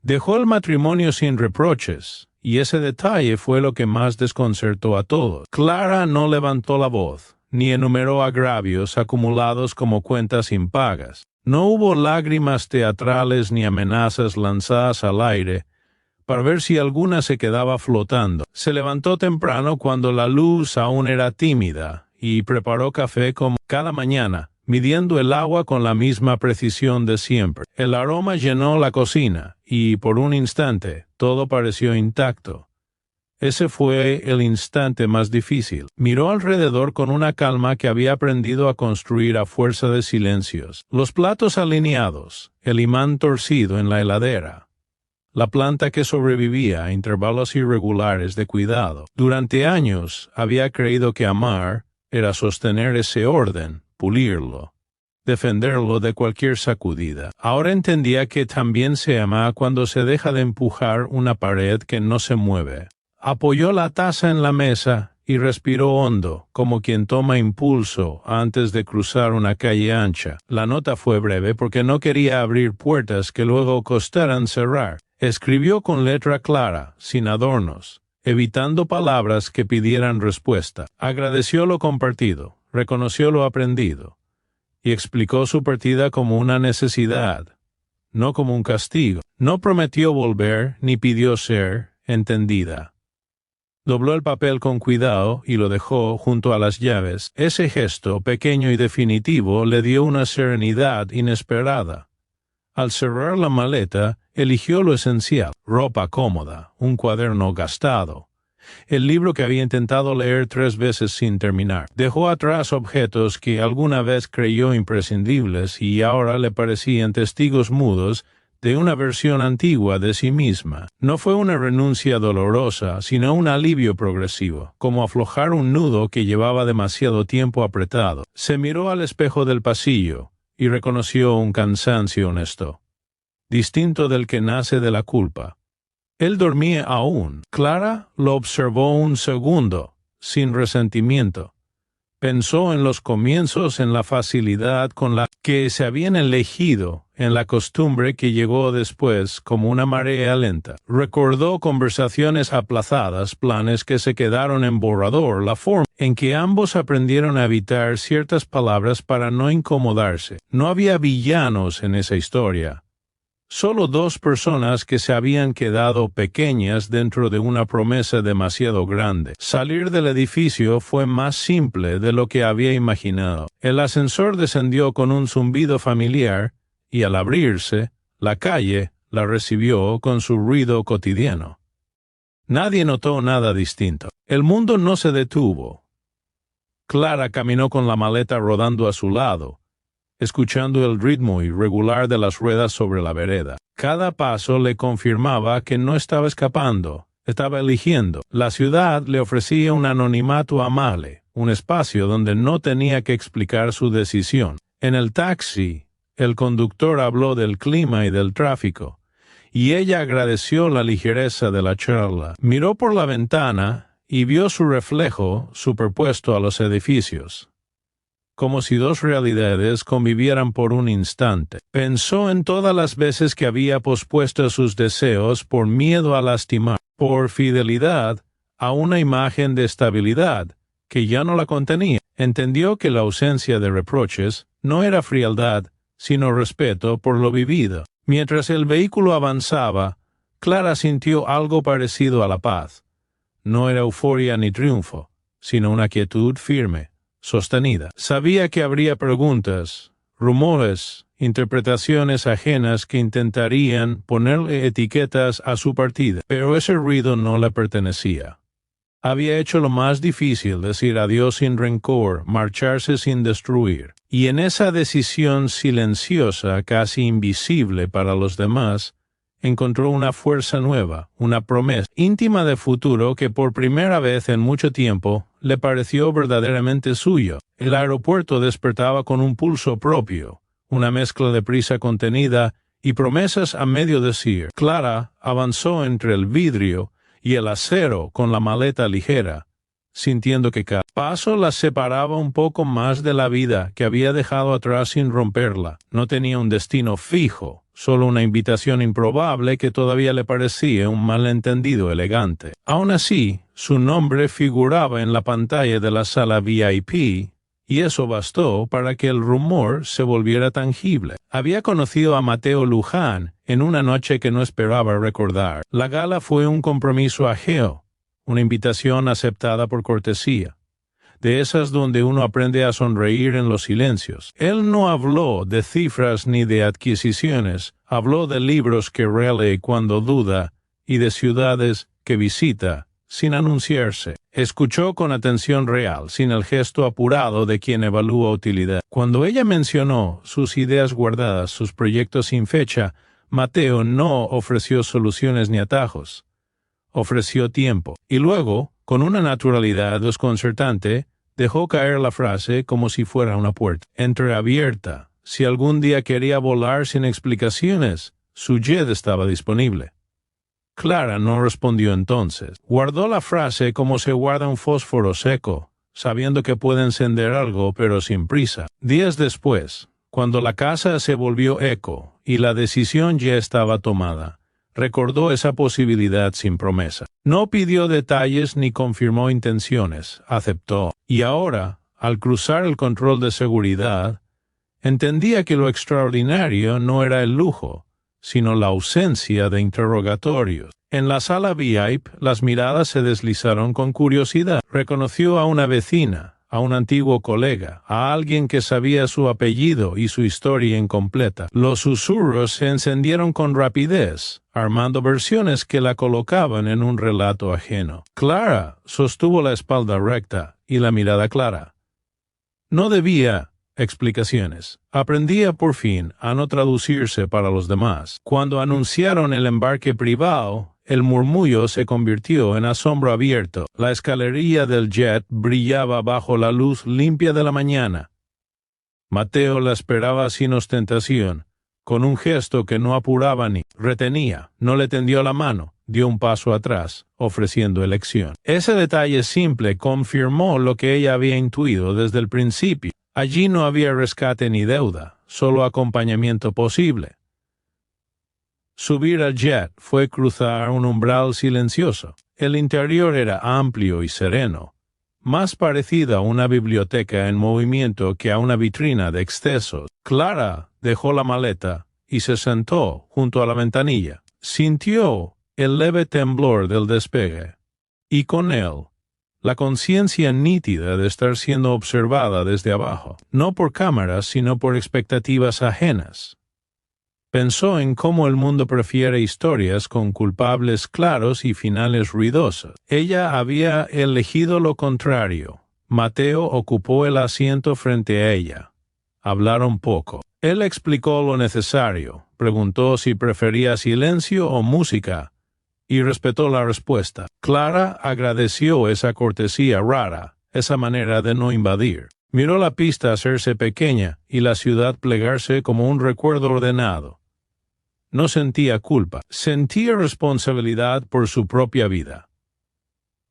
Dejó el matrimonio sin reproches, y ese detalle fue lo que más desconcertó a todos. Clara no levantó la voz, ni enumeró agravios acumulados como cuentas impagas. No hubo lágrimas teatrales ni amenazas lanzadas al aire para ver si alguna se quedaba flotando. Se levantó temprano cuando la luz aún era tímida y preparó café como cada mañana, midiendo el agua con la misma precisión de siempre. El aroma llenó la cocina y, por un instante, todo pareció intacto. Ese fue el instante más difícil. Miró alrededor con una calma que había aprendido a construir a fuerza de silencios. Los platos alineados, el imán torcido en la heladera, la planta que sobrevivía a intervalos irregulares de cuidado. Durante años había creído que amar era sostener ese orden, pulirlo, defenderlo de cualquier sacudida. Ahora entendía que también se ama cuando se deja de empujar una pared que no se mueve. Apoyó la taza en la mesa y respiró hondo, como quien toma impulso antes de cruzar una calle ancha. La nota fue breve porque no quería abrir puertas que luego costaran cerrar. Escribió con letra clara, sin adornos, evitando palabras que pidieran respuesta. Agradeció lo compartido, reconoció lo aprendido, y explicó su partida como una necesidad, no como un castigo. No prometió volver ni pidió ser entendida. Dobló el papel con cuidado y lo dejó junto a las llaves. Ese gesto, pequeño y definitivo, le dio una serenidad inesperada. Al cerrar la maleta, eligió lo esencial: ropa cómoda, un cuaderno gastado, el libro que había intentado leer 3 veces sin terminar. Dejó atrás objetos que alguna vez creyó imprescindibles y ahora le parecían testigos mudos de una versión antigua de sí misma. No fue una renuncia dolorosa, sino un alivio progresivo, como aflojar un nudo que llevaba demasiado tiempo apretado. Se miró al espejo del pasillo y reconoció un cansancio honesto, distinto del que nace de la culpa. Él dormía aún. Clara lo observó un segundo, sin resentimiento. Pensó en los comienzos, en la facilidad con la que se habían elegido, en la costumbre que llegó después como una marea lenta. Recordó conversaciones aplazadas, planes que se quedaron en borrador, la forma en que ambos aprendieron a evitar ciertas palabras para no incomodarse. No había villanos en esa historia. Solo 2 personas que se habían quedado pequeñas dentro de una promesa demasiado grande. Salir del edificio fue más simple de lo que había imaginado. El ascensor descendió con un zumbido familiar y al abrirse, la calle la recibió con su ruido cotidiano. Nadie notó nada distinto. El mundo no se detuvo. Clara caminó con la maleta rodando a su lado, escuchando el ritmo irregular de las ruedas sobre la vereda. Cada paso le confirmaba que no estaba escapando, estaba eligiendo. La ciudad le ofrecía un anonimato amable, un espacio donde no tenía que explicar su decisión. En el taxi, el conductor habló del clima y del tráfico, y ella agradeció la ligereza de la charla. Miró por la ventana y vio su reflejo superpuesto a los edificios, como si 2 realidades convivieran por un instante. Pensó en todas las veces que había pospuesto sus deseos por miedo a lastimar, por fidelidad a una imagen de estabilidad que ya no la contenía. Entendió que la ausencia de reproches no era frialdad, sino respeto por lo vivido. Mientras el vehículo avanzaba, Clara sintió algo parecido a la paz. No era euforia ni triunfo, sino una quietud firme, sostenida. Sabía que habría preguntas, rumores, interpretaciones ajenas que intentarían ponerle etiquetas a su partida, pero ese ruido no le pertenecía. Había hecho lo más difícil: decir adiós sin rencor, marcharse sin destruir. Y en esa decisión silenciosa, casi invisible para los demás, encontró una fuerza nueva, una promesa íntima de futuro que por primera vez en mucho tiempo le pareció verdaderamente suyo. El aeropuerto despertaba con un pulso propio, una mezcla de prisa contenida y promesas a medio decir. Clara avanzó entre el vidrio y el acero con la maleta ligera, sintiendo que cada paso la separaba un poco más de la vida que había dejado atrás sin romperla. No tenía un destino fijo, solo una invitación improbable que todavía le parecía un malentendido elegante. Aún así, su nombre figuraba en la pantalla de la sala VIP, y eso bastó para que el rumor se volviera tangible. Había conocido a Matteo Luján en una noche que no esperaba recordar. La gala fue un compromiso ajeo, una invitación aceptada por cortesía, de esas donde uno aprende a sonreír en los silencios. Él no habló de cifras ni de adquisiciones, habló de libros que relee cuando duda y de ciudades que visita sin anunciarse. Escuchó con atención real, sin el gesto apurado de quien evalúa utilidad. Cuando ella mencionó sus ideas guardadas, sus proyectos sin fecha, Matteo no ofreció soluciones ni atajos. Ofreció tiempo. Y luego, con una naturalidad desconcertante, dejó caer la frase como si fuera una puerta entreabierta. Si algún día quería volar sin explicaciones, su jet estaba disponible. Clara no respondió entonces. Guardó la frase como se guarda un fósforo seco, sabiendo que puede encender algo pero sin prisa. Días después, cuando la casa se volvió eco y la decisión ya estaba tomada, recordó esa posibilidad sin promesa. No pidió detalles ni confirmó intenciones, aceptó. Y ahora, al cruzar el control de seguridad, entendía que lo extraordinario no era el lujo, sino la ausencia de interrogatorios. En la sala VIP, las miradas se deslizaron con curiosidad. Reconoció a una vecina, a un antiguo colega, a alguien que sabía su apellido y su historia incompleta. Los susurros se encendieron con rapidez, armando versiones que la colocaban en un relato ajeno. Clara sostuvo la espalda recta y la mirada clara. No debía explicaciones. Aprendía por fin a no traducirse para los demás. Cuando anunciaron el embarque privado, el murmullo se convirtió en asombro abierto. La escalerilla del jet brillaba bajo la luz limpia de la mañana. Matteo la esperaba sin ostentación, con un gesto que no apuraba ni retenía. No le tendió la mano, dio un paso atrás, ofreciendo elección. Ese detalle simple confirmó lo que ella había intuido desde el principio. Allí no había rescate ni deuda, solo acompañamiento posible. Subir al jet fue cruzar un umbral silencioso. El interior era amplio y sereno, más parecido a una biblioteca en movimiento que a una vitrina de excesos. Clara dejó la maleta y se sentó junto a la ventanilla. Sintió el leve temblor del despegue, y con él la conciencia nítida de estar siendo observada desde abajo, no por cámaras, sino por expectativas ajenas. Pensó en cómo el mundo prefiere historias con culpables claros y finales ruidosos. Ella había elegido lo contrario. Matteo ocupó el asiento frente a ella. Hablaron poco. Él explicó lo necesario, preguntó si prefería silencio o música, y respetó la respuesta. Clara agradeció esa cortesía rara, esa manera de no invadir. Miró la pista hacerse pequeña y la ciudad plegarse como un recuerdo ordenado. No sentía culpa, sentía responsabilidad por su propia vida.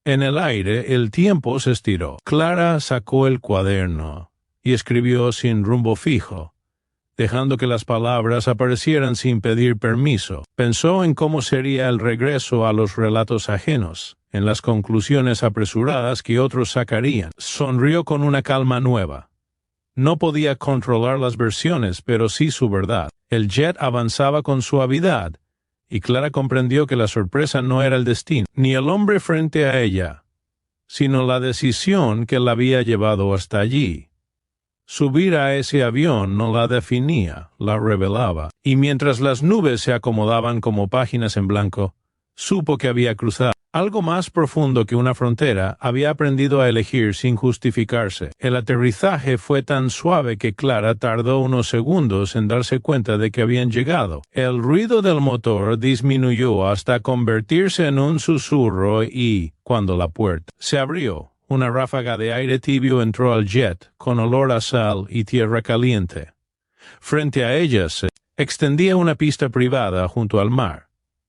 En el aire el tiempo se estiró. Clara sacó el cuaderno y escribió sin rumbo fijo, dejando que las palabras aparecieran sin pedir permiso. Pensó en cómo sería el regreso a los relatos ajenos, en las conclusiones apresuradas que otros sacarían. Sonrió con una calma nueva. No podía controlar las versiones, pero sí su verdad. El jet avanzaba con suavidad, y Clara comprendió que la sorpresa no era el destino, ni el hombre frente a ella, sino la decisión que la había llevado hasta allí. Subir a ese avión no la definía, la revelaba, y mientras las nubes se acomodaban como páginas en blanco, supo que había cruzado algo más profundo que una frontera. Había aprendido a elegir sin justificarse. El aterrizaje fue tan suave que Clara tardó unos segundos en darse cuenta de que habían llegado. El ruido del motor disminuyó hasta convertirse en un susurro y, cuando la puerta se abrió, una ráfaga de aire tibio entró al jet, con olor a sal y tierra caliente. Frente a ella se extendía una pista privada junto al mar.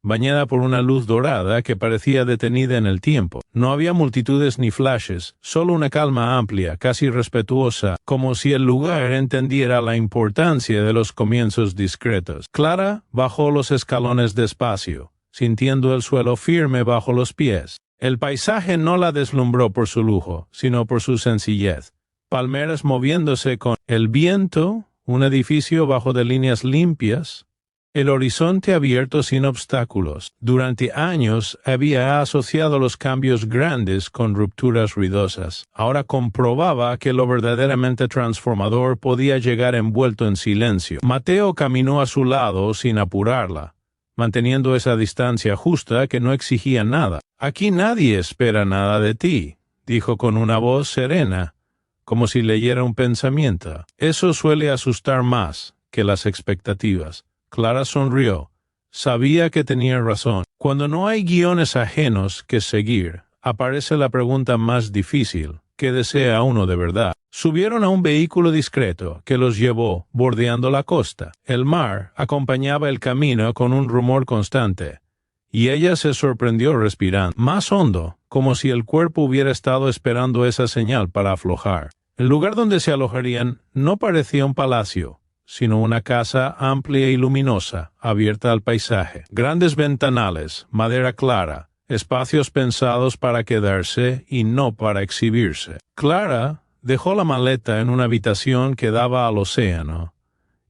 bañada por una luz dorada que parecía detenida en el tiempo. No había multitudes ni flashes, solo una calma amplia, casi respetuosa, como si el lugar entendiera la importancia de los comienzos discretos. Clara bajó los escalones despacio, sintiendo el suelo firme bajo los pies. El paisaje no la deslumbró por su lujo, sino por su sencillez. Palmeras moviéndose con el viento, un edificio bajo de líneas limpias, el horizonte abierto sin obstáculos. Durante años había asociado los cambios grandes con rupturas ruidosas. Ahora comprobaba que lo verdaderamente transformador podía llegar envuelto en silencio. Mateo caminó a su lado sin apurarla, manteniendo esa distancia justa que no exigía nada. «Aquí nadie espera nada de ti», dijo con una voz serena, como si leyera un pensamiento. «Eso suele asustar más que las expectativas». Clara sonrió. Sabía que tenía razón. Cuando no hay guiones ajenos que seguir, aparece la pregunta más difícil: ¿qué desea uno de verdad? Subieron a un vehículo discreto que los llevó bordeando la costa. El mar acompañaba el camino con un rumor constante, y ella se sorprendió respirando más hondo, como si el cuerpo hubiera estado esperando esa señal para aflojar. El lugar donde se alojarían no parecía un palacio, sino una casa amplia y luminosa, abierta al paisaje. Grandes ventanales, madera clara, espacios pensados para quedarse y no para exhibirse. Clara dejó la maleta en una habitación que daba al océano,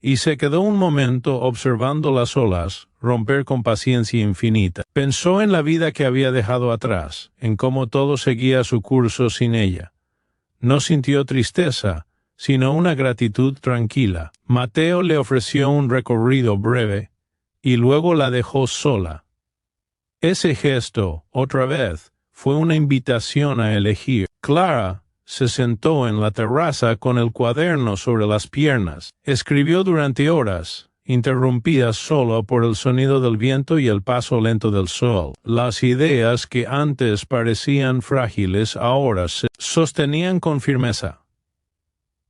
y se quedó un momento observando las olas romper con paciencia infinita. Pensó en la vida que había dejado atrás, en cómo todo seguía su curso sin ella. No sintió tristeza, sino una gratitud tranquila. Mateo le ofreció un recorrido breve, y luego la dejó sola. Ese gesto, otra vez, fue una invitación a elegir. Clara se sentó en la terraza con el cuaderno sobre las piernas. Escribió durante horas, interrumpidas solo por el sonido del viento y el paso lento del sol. Las ideas que antes parecían frágiles ahora se sostenían con firmeza.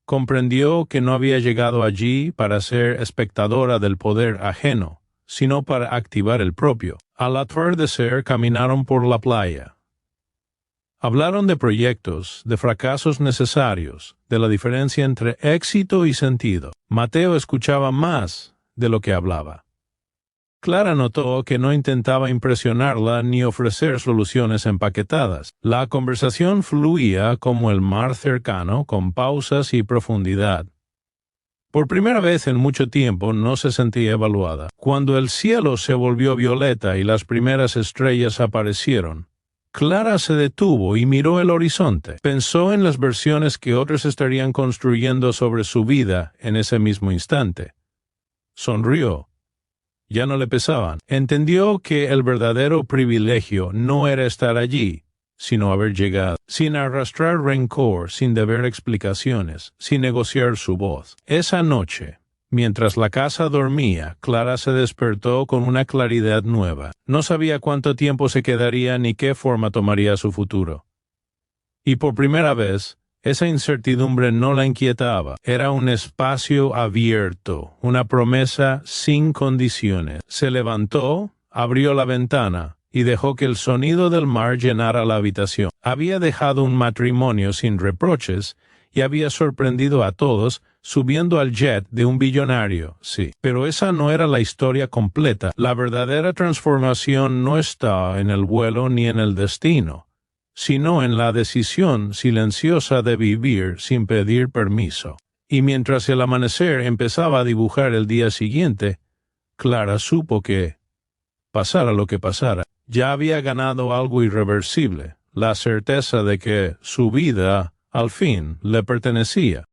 Comprendió que no había llegado allí para ser espectadora del poder ajeno, sino para activar el propio. Al atardecer caminaron por la playa. Hablaron de proyectos, de fracasos necesarios, de la diferencia entre éxito y sentido. Mateo escuchaba más de lo que hablaba. Clara notó que no intentaba impresionarla ni ofrecer soluciones empaquetadas. La conversación fluía como el mar cercano, con pausas y profundidad. Por primera vez en mucho tiempo no se sentía evaluada. Cuando el cielo se volvió violeta y las primeras estrellas aparecieron, Clara se detuvo y miró el horizonte. Pensó en las versiones que otros estarían construyendo sobre su vida en ese mismo instante. Sonrió. Ya no le pesaban. Entendió que el verdadero privilegio no era estar allí, sino haber llegado, sin arrastrar rencor, sin deber explicaciones, sin negociar su voz. Esa noche, mientras la casa dormía, Clara se despertó con una claridad nueva. No sabía cuánto tiempo se quedaría ni qué forma tomaría su futuro. Y por primera vez, esa incertidumbre no la inquietaba. Era un espacio abierto, una promesa sin condiciones. Se levantó, abrió la ventana y dejó que el sonido del mar llenara la habitación. Había dejado un matrimonio sin reproches y había sorprendido a todos subiendo al jet de un billonario, sí. Pero esa no era la historia completa. La verdadera transformación no está en el vuelo ni en el destino, sino en la decisión silenciosa de vivir sin pedir permiso. Y mientras el amanecer empezaba a dibujar el día siguiente, Clara supo que, pasara lo que pasara, ya había ganado algo irreversible, la certeza de que su vida, al fin, le pertenecía.